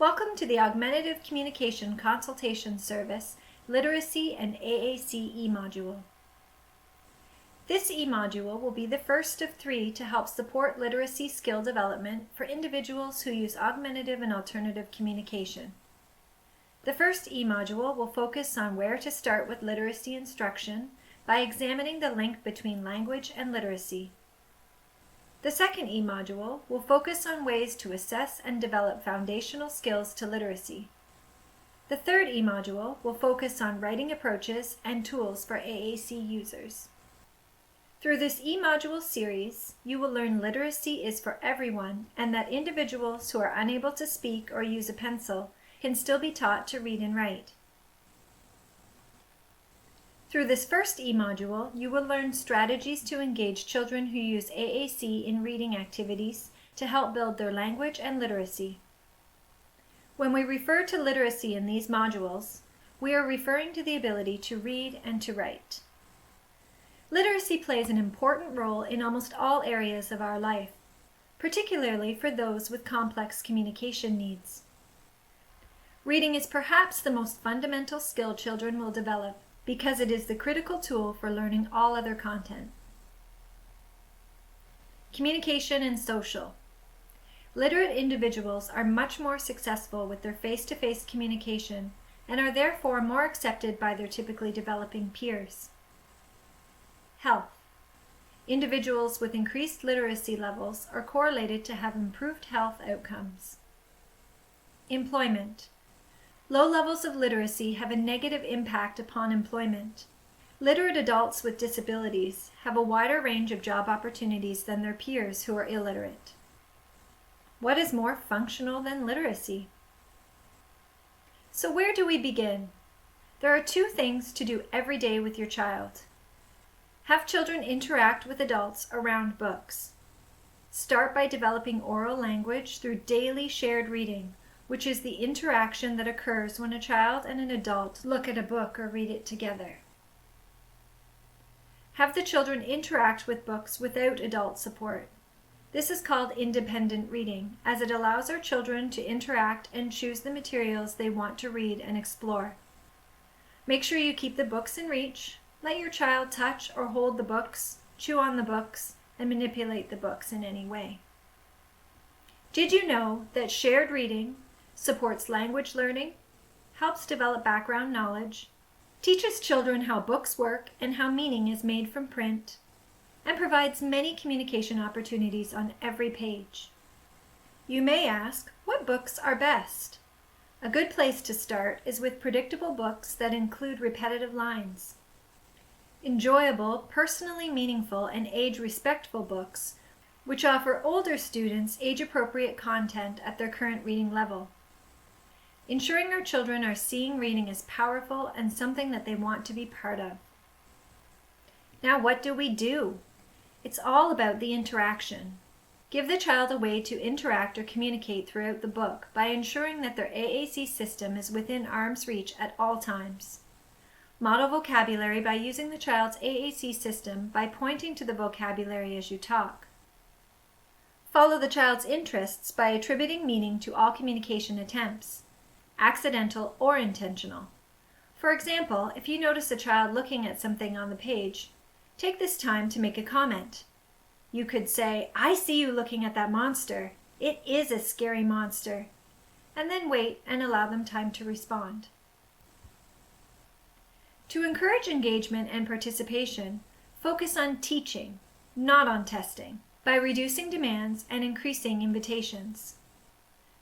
Welcome to the Augmentative Communication Consultation Service, Literacy and AAC e-module. This e-module will be the first of 3 to help support literacy skill development for individuals who use augmentative and alternative communication. The first e-module will focus on where to start with literacy instruction by examining the link between language and literacy. The second e-module will focus on ways to assess and develop foundational skills to literacy. The third e-module will focus on writing approaches and tools for AAC users. Through this e-module series, you will learn literacy is for everyone and that individuals who are unable to speak or use a pencil can still be taught to read and write. Through this first e-module, you will learn strategies to engage children who use AAC in reading activities to help build their language and literacy. When we refer to literacy in these modules, we are referring to the ability to read and to write. Literacy plays an important role in almost all areas of our life, particularly for those with complex communication needs. Reading is perhaps the most fundamental skill children will develop, because it is the critical tool for learning all other content. Communication and social. Literate individuals are much more successful with their face-to-face communication and are therefore more accepted by their typically developing peers. Health. Individuals with increased literacy levels are correlated to have improved health outcomes. Employment. Low levels of literacy have a negative impact upon employment. Literate adults with disabilities have a wider range of job opportunities than their peers who are illiterate. What is more functional than literacy? So where do we begin? There are 2 things to do every day with your child. Have children interact with adults around books. Start by developing oral language through daily shared reading, which is the interaction that occurs when a child and an adult look at a book or read it together. Have the children interact with books without adult support. This is called independent reading, as it allows our children to interact and choose the materials they want to read and explore. Make sure you keep the books in reach. Let your child touch or hold the books, chew on the books, and manipulate the books in any way. Did you know that shared reading supports language learning, helps develop background knowledge, teaches children how books work and how meaning is made from print, and provides many communication opportunities on every page? You may ask, what books are best? A good place to start is with predictable books that include repetitive lines. Enjoyable, personally meaningful, and age-respectful books, which offer older students age-appropriate content at their current reading level. Ensuring our children are seeing reading as powerful and something that they want to be part of. Now, what do? It's all about the interaction. Give the child a way to interact or communicate throughout the book by ensuring that their AAC system is within arm's reach at all times. Model vocabulary by using the child's AAC system by pointing to the vocabulary as you talk. Follow the child's interests by attributing meaning to all communication attempts, accidental or intentional. For example, if you notice a child looking at something on the page, take this time to make a comment. You could say, "I see you looking at that monster. It is a scary monster." And then wait and allow them time to respond. To encourage engagement and participation, focus on teaching, not on testing, by reducing demands and increasing invitations.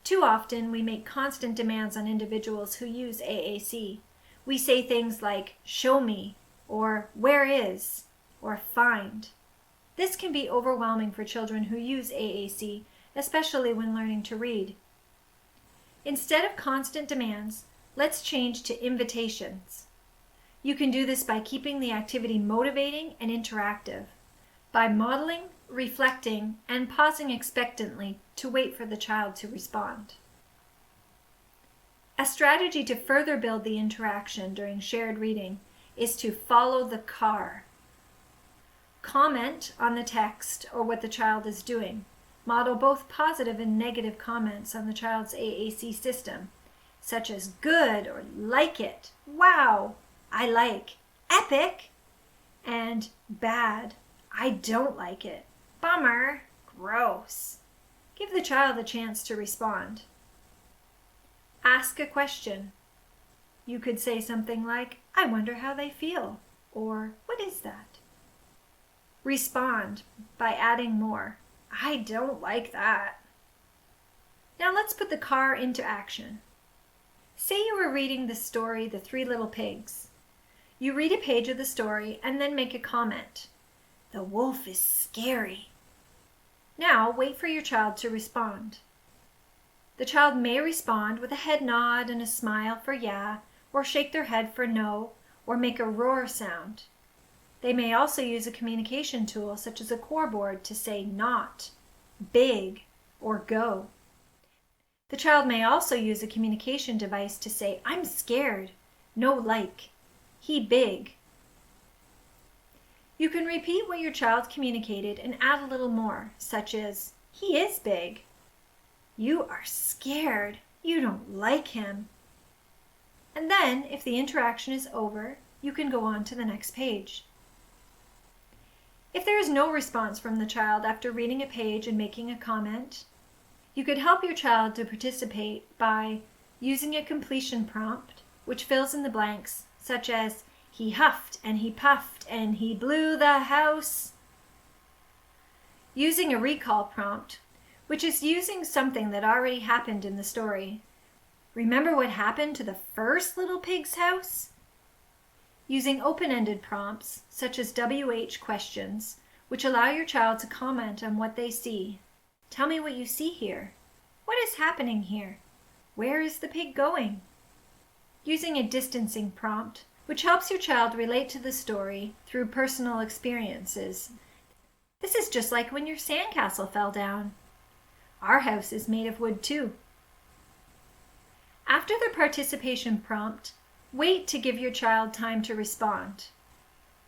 Too often, we make constant demands on individuals who use AAC. We say things like, "show me," or "where is," or "find." This can be overwhelming for children who use AAC, especially when learning to read. Instead of constant demands, let's change to invitations. You can do this by keeping the activity motivating and interactive, by modeling, reflecting, and pausing expectantly to wait for the child to respond. A strategy to further build the interaction during shared reading is to follow the car. Comment on the text or what the child is doing, Model both positive and negative comments on the child's AAC system, such as good or like it, wow, I like, epic, and bad, I don't like it, bummer, gross. Give the child a chance to respond. Ask a question. You could say something like, I wonder how they feel, or what is that? Respond by adding more. I don't like that. Now let's put the car into action. Say you were reading the story, The Three Little Pigs. You read a page of the story and then make a comment. The wolf is scary. Now wait for your child to respond. The child may respond with a head nod and a smile for yeah, or shake their head for no, or make a roar sound. They may also use a communication tool such as a core board to say not, big, or go. The child may also use a communication device to say I'm scared, no like, he big. You can repeat what your child communicated and add a little more, such as he is big. You are scared, you don't like him. And then, if the interaction is over, you can go on to the next page. If there is no response from the child after reading a page and making a comment, you could help your child to participate by using a completion prompt, which fills in the blanks, such as he huffed and he puffed and he blew the house. Using a recall prompt, which is using something that already happened in the story. Remember what happened to the first little pig's house? Using open-ended prompts, such as WH questions, which allow your child to comment on what they see. Tell me what you see here. What is happening here? Where is the pig going? Using a distancing prompt, which helps your child relate to the story through personal experiences. This is just like when your sandcastle fell down. Our house is made of wood too. After the participation prompt, wait to give your child time to respond.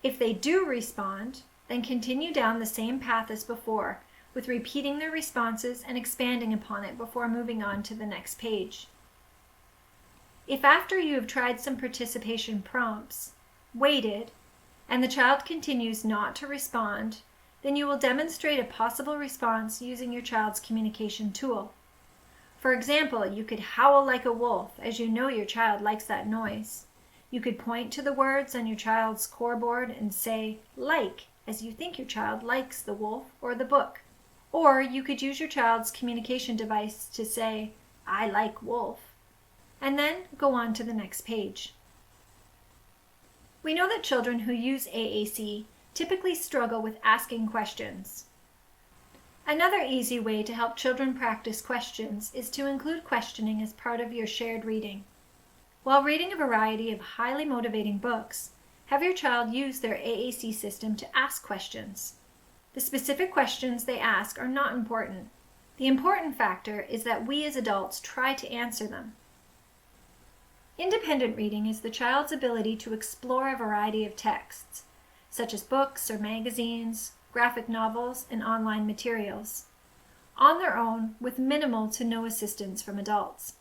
If they do respond, then continue down the same path as before, with repeating their responses and expanding upon it before moving on to the next page. If after you have tried some participation prompts, waited, and the child continues not to respond, then you will demonstrate a possible response using your child's communication tool. For example, you could howl like a wolf, as you know your child likes that noise. You could point to the words on your child's core board and say, like, as you think your child likes the wolf or the book. Or you could use your child's communication device to say, I like wolf, and then go on to the next page. We know that children who use AAC typically struggle with asking questions. Another easy way to help children practice questions is to include questioning as part of your shared reading. While reading a variety of highly motivating books, have your child use their AAC system to ask questions. The specific questions they ask are not important. The important factor is that we as adults try to answer them. Independent reading is the child's ability to explore a variety of texts, such as books or magazines, graphic novels, and online materials, on their own with minimal to no assistance from adults.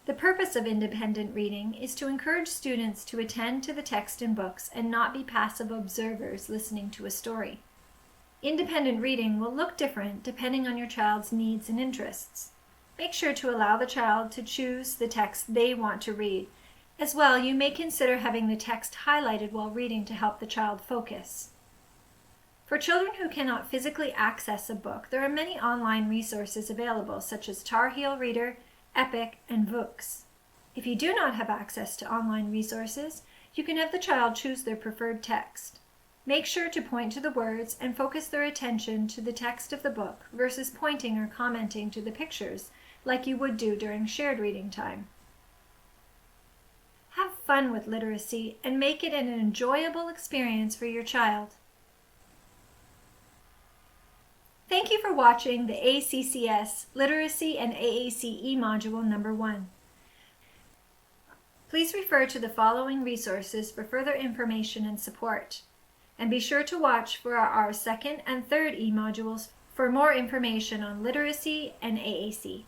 The purpose of independent reading is to encourage students to attend to the text in books and not be passive observers listening to a story. Independent reading will look different depending on your child's needs and interests. Make sure to allow the child to choose the text they want to read. As well, you may consider having the text highlighted while reading to help the child focus. For children who cannot physically access a book, there are many online resources available, such as Tar Heel Reader, Epic, and Books. If you do not have access to online resources, you can have the child choose their preferred text. Make sure to point to the words and focus their attention to the text of the book versus pointing or commenting to the pictures like you would do during shared reading time. Have fun with literacy and make it an enjoyable experience for your child. Thank you for watching the ACCS Literacy and AACE Module Number 1. Please refer to the following resources for further information and support. And be sure to watch for our second and third E modules for more information on literacy and AAC.